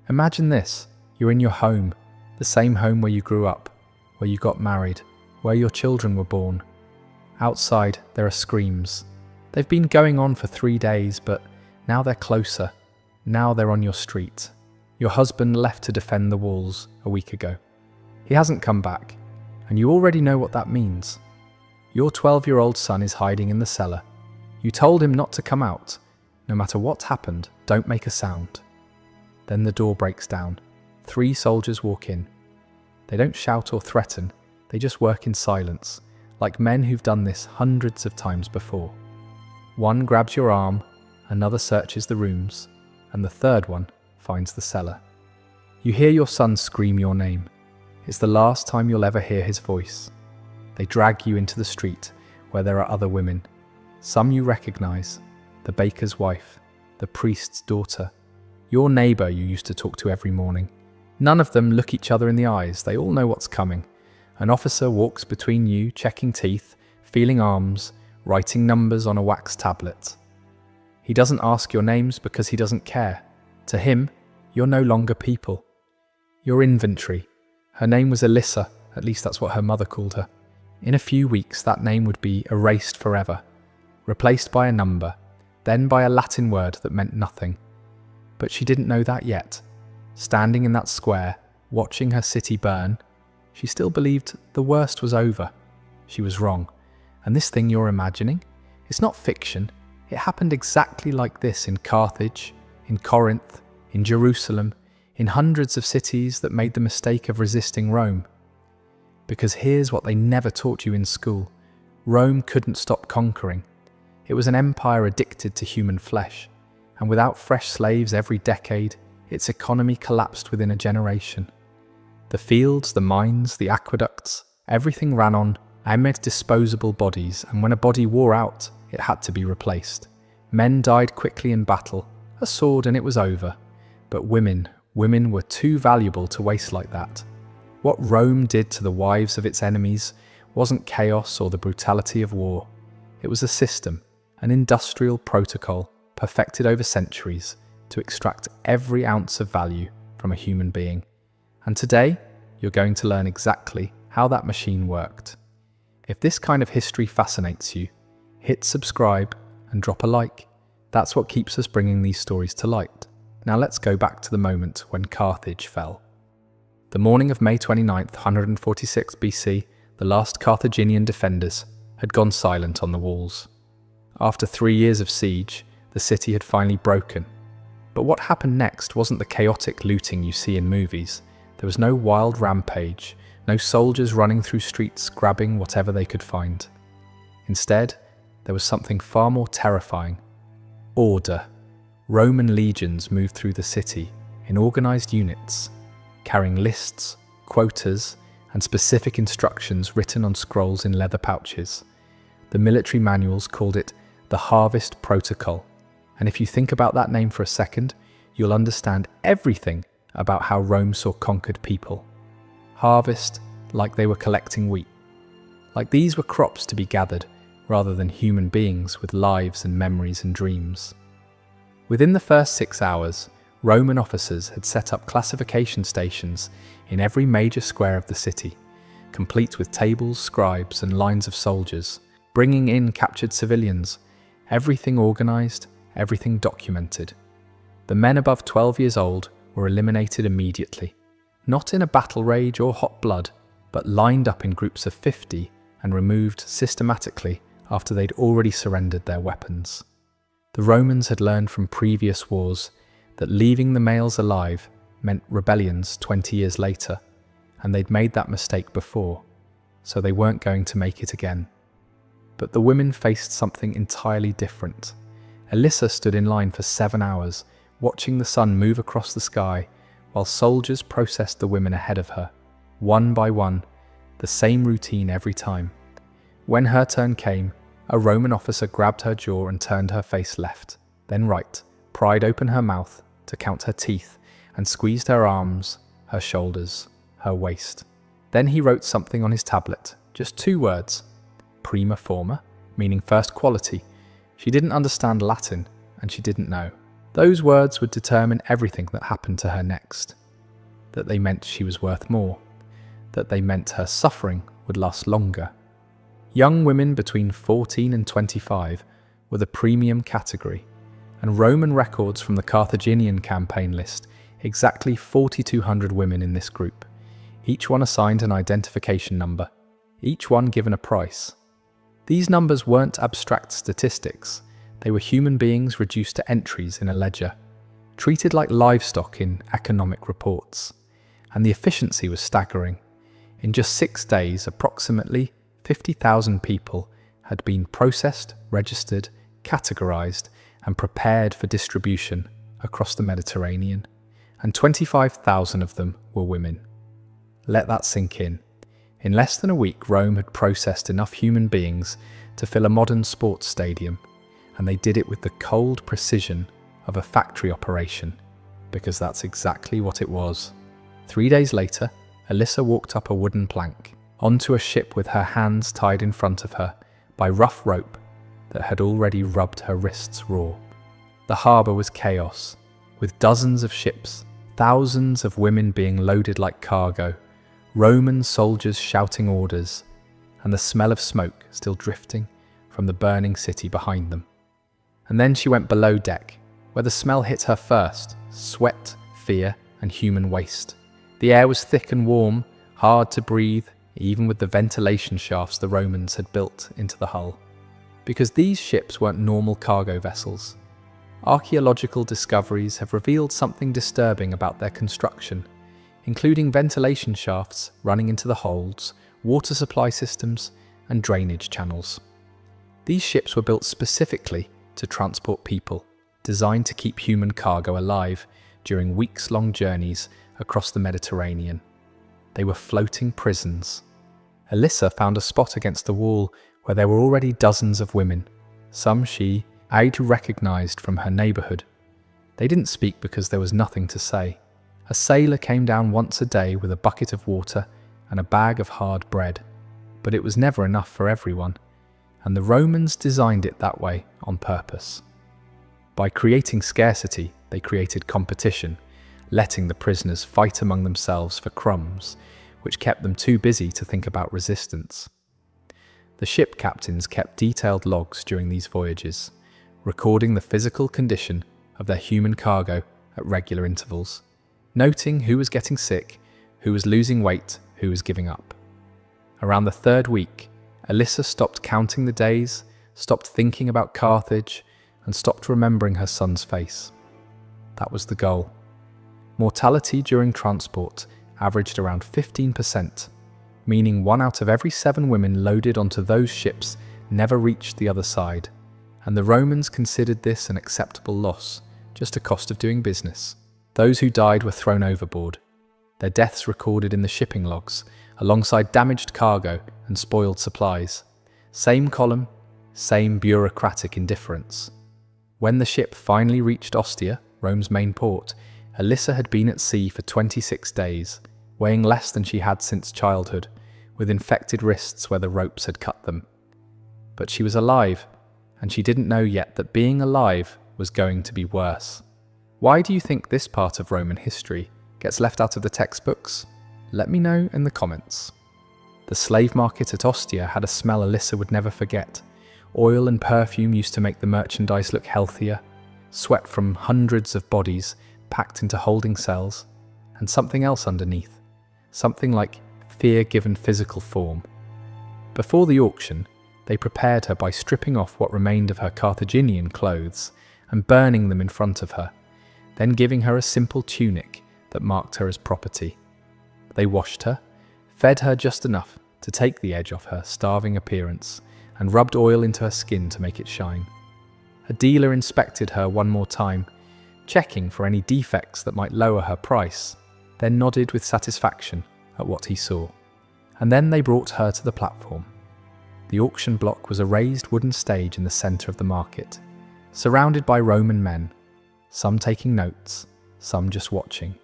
Imagine this, you're in your home, the same home where you grew up, where you got married, where your children were born. Outside, there are screams. They've been going on for 3 days, but now they're closer. Now they're on your street. Your husband left to defend the walls a week ago. He hasn't come back, and you already know what that means. Your 12-year-old son is hiding in the cellar. You told him not to come out. No matter what happened, don't make a sound. Then the door breaks down. 3 soldiers walk in. They don't shout or threaten, they just work in silence, like men who've done this hundreds of times before. One grabs your arm, another searches the rooms, and the third one finds the cellar. You hear your son scream your name. It's the last time you'll ever hear his voice. They drag you into the street where there are other women. Some you recognize, the baker's wife, the priest's daughter, your neighbor you used to talk to every morning. None of them look each other in the eyes, they all know what's coming. An officer walks between you, checking teeth, feeling arms, writing numbers on a wax tablet. He doesn't ask your names because he doesn't care. To him, you're no longer people. You're inventory. Her name was Alyssa, at least that's what her mother called her. In a few weeks, that name would be erased forever, replaced by a number, then by a Latin word that meant nothing. But she didn't know that yet. Standing in that square, watching her city burn, she still believed the worst was over. She was wrong. And this thing you're imagining, it's not fiction. It happened exactly like this in Carthage, in Corinth, in Jerusalem, in hundreds of cities that made the mistake of resisting Rome. Because here's what they never taught you in school. Rome couldn't stop conquering. It was an empire addicted to human flesh, and without fresh slaves every decade, its economy collapsed within a generation. The fields, the mines, the aqueducts, everything ran on amid disposable bodies, and when a body wore out, it had to be replaced. Men died quickly in battle, a sword and it was over. But women were too valuable to waste like that. What Rome did to the wives of its enemies wasn't chaos or the brutality of war. It was a system, an industrial protocol perfected over centuries to extract every ounce of value from a human being. And today, you're going to learn exactly how that machine worked. If this kind of history fascinates you, hit subscribe and drop a like. That's what keeps us bringing these stories to light. Now let's go back to the moment when Carthage fell. The morning of May 29th, 146 BC, the last Carthaginian defenders had gone silent on the walls. After 3 years of siege, the city had finally broken. But what happened next wasn't the chaotic looting you see in movies. There was no wild rampage, no soldiers running through streets grabbing whatever they could find. Instead, there was something far more terrifying. Order. Roman legions moved through the city in organized units, carrying lists, quotas, and specific instructions written on scrolls in leather pouches. The military manuals called it the Harvest Protocol. And if you think about that name for a second, you'll understand everything about how Rome saw conquered people. Harvest, like they were collecting wheat. Like these were crops to be gathered, rather than human beings with lives and memories and dreams. Within the first 6 hours, Roman officers had set up classification stations in every major square of the city, complete with tables, scribes, and lines of soldiers, bringing in captured civilians, everything organized, everything documented. The men above 12 years old were eliminated immediately, not in a battle rage or hot blood, but lined up in groups of 50 and removed systematically after they'd already surrendered their weapons. The Romans had learned from previous wars that leaving the males alive meant rebellions 20 years later, and they'd made that mistake before, so they weren't going to make it again. But the women faced something entirely different. Alyssa stood in line for 7 hours, watching the sun move across the sky, while soldiers processed the women ahead of her, one by one, the same routine every time. When her turn came, a Roman officer grabbed her jaw and turned her face left, then right, pried open her mouth to count her teeth, and squeezed her arms, her shoulders, her waist. Then he wrote something on his tablet, just 2 words, prima forma, meaning first quality. She didn't understand Latin, and she didn't know. Those words would determine everything that happened to her next. That they meant she was worth more. That they meant her suffering would last longer. Young women between 14 and 25 were the premium category, and Roman records from the Carthaginian campaign list exactly 4,200 women in this group, each one assigned an identification number, each one given a price. These numbers weren't abstract statistics, they were human beings reduced to entries in a ledger, treated like livestock in economic reports, and the efficiency was staggering. In just 6 days, approximately 50,000 people had been processed, registered, categorized, and prepared for distribution across the Mediterranean, and 25,000 of them were women. Let that sink in. In less than a week, Rome had processed enough human beings to fill a modern sports stadium, and they did it with the cold precision of a factory operation, because that's exactly what it was. 3 days later, Alyssa walked up a wooden plank, onto a ship with her hands tied in front of her by rough rope that had already rubbed her wrists raw. The harbour was chaos, with dozens of ships, thousands of women being loaded like cargo, Roman soldiers shouting orders, and the smell of smoke still drifting from the burning city behind them. And then she went below deck, where the smell hit her first: sweat, fear, and human waste. The air was thick and warm, hard to breathe, even with the ventilation shafts the Romans had built into the hull. Because these ships weren't normal cargo vessels. Archaeological discoveries have revealed something disturbing about their construction, including ventilation shafts running into the holds, water supply systems, and drainage channels. These ships were built specifically to transport people, designed to keep human cargo alive during weeks-long journeys across the Mediterranean. They were floating prisons. Alyssa found a spot against the wall where there were already dozens of women, some she had recognized from her neighborhood. They didn't speak because there was nothing to say. A sailor came down once a day with a bucket of water and a bag of hard bread, but it was never enough for everyone, and the Romans designed it that way on purpose. By creating scarcity, they created competition, letting the prisoners fight among themselves for crumbs, which kept them too busy to think about resistance. The ship captains kept detailed logs during these voyages, recording the physical condition of their human cargo at regular intervals, noting who was getting sick, who was losing weight, who was giving up. Around the 3rd week, Alyssa stopped counting the days, stopped thinking about Carthage, and stopped remembering her son's face. That was the goal. Mortality during transport averaged around 15%, meaning 1 out of every 7 women loaded onto those ships never reached the other side, and the Romans considered this an acceptable loss, just a cost of doing business. Those who died were thrown overboard, their deaths recorded in the shipping logs, alongside damaged cargo and spoiled supplies. Same column, same bureaucratic indifference. When the ship finally reached Ostia, Rome's main port, Alyssa had been at sea for 26 days, weighing less than she had since childhood, with infected wrists where the ropes had cut them. But she was alive, and she didn't know yet that being alive was going to be worse. Why do you think this part of Roman history gets left out of the textbooks? Let me know in the comments. The slave market at Ostia had a smell Alyssa would never forget. Oil and perfume used to make the merchandise look healthier, sweat from hundreds of bodies packed into holding cells, and something else underneath, something like fear given physical form. Before the auction, they prepared her by stripping off what remained of her Carthaginian clothes and burning them in front of her, then giving her a simple tunic that marked her as property. They washed her, fed her just enough to take the edge off her starving appearance, and rubbed oil into her skin to make it shine. A dealer inspected her one more time, checking for any defects that might lower her price, then nodded with satisfaction at what he saw. And then they brought her to the platform. The auction block was a raised wooden stage in the centre of the market, surrounded by Roman men, some taking notes, some just watching,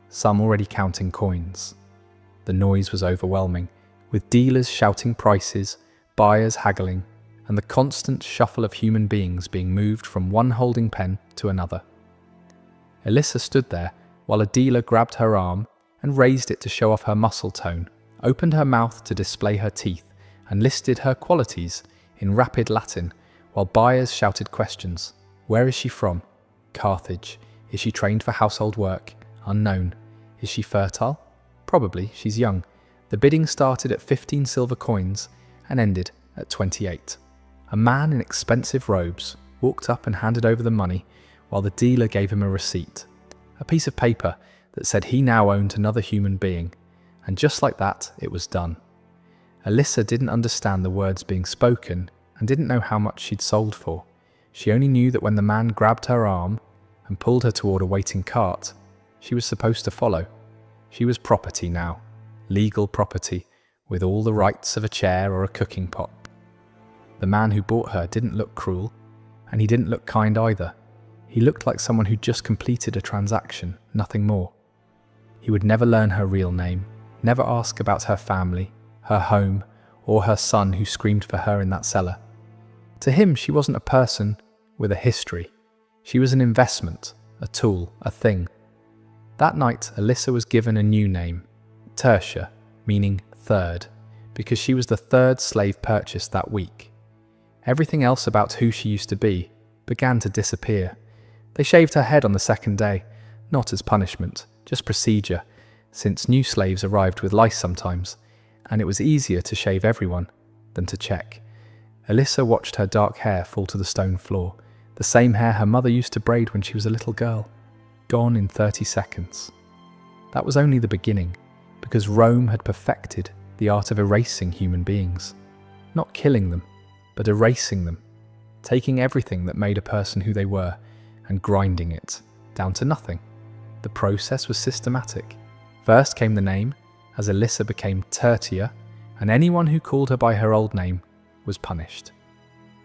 some already counting coins. The noise was overwhelming, with dealers shouting prices, buyers haggling, and the constant shuffle of human beings being moved from one holding pen to another. Alyssa stood there while a dealer grabbed her arm and raised it to show off her muscle tone, opened her mouth to display her teeth, and listed her qualities in rapid Latin, while buyers shouted questions. Where is she from? Carthage. Is she trained for household work? Unknown. Is she fertile? Probably. She's young. The bidding started at 15 silver coins and ended at 28. A man in expensive robes walked up and handed over the money while the dealer gave him a receipt, a piece of paper that said he now owned another human being, and just like that, it was done. Alyssa didn't understand the words being spoken and didn't know how much she'd sold for. She only knew that when the man grabbed her arm and pulled her toward a waiting cart, she was supposed to follow. She was property now, legal property, with all the rights of a chair or a cooking pot. The man who bought her didn't look cruel, and he didn't look kind either. He looked like someone who'd just completed a transaction, nothing more. He would never learn her real name, never ask about her family, her home, or her son who screamed for her in that cellar. To him, she wasn't a person with a history. She was an investment, a tool, a thing. That night, Alyssa was given a new name, Tertia, meaning third, because she was the third slave purchased that week. Everything else about who she used to be began to disappear. They shaved her head on the second day, not as punishment, just procedure, since new slaves arrived with lice sometimes, and it was easier to shave everyone than to check. Alyssa watched her dark hair fall to the stone floor, the same hair her mother used to braid when she was a little girl, gone in 30 seconds. That was only the beginning, because Rome had perfected the art of erasing human beings. Not killing them, but erasing them, taking everything that made a person who they were and grinding it down to nothing. The process was systematic. First came the name, as Alyssa became Tertia, and anyone who called her by her old name was punished.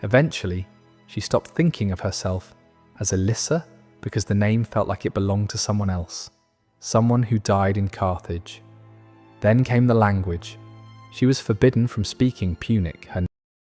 Eventually, she stopped thinking of herself as Alyssa because the name felt like it belonged to someone else, someone who died in Carthage. Then came the language. She was forbidden from speaking Punic, her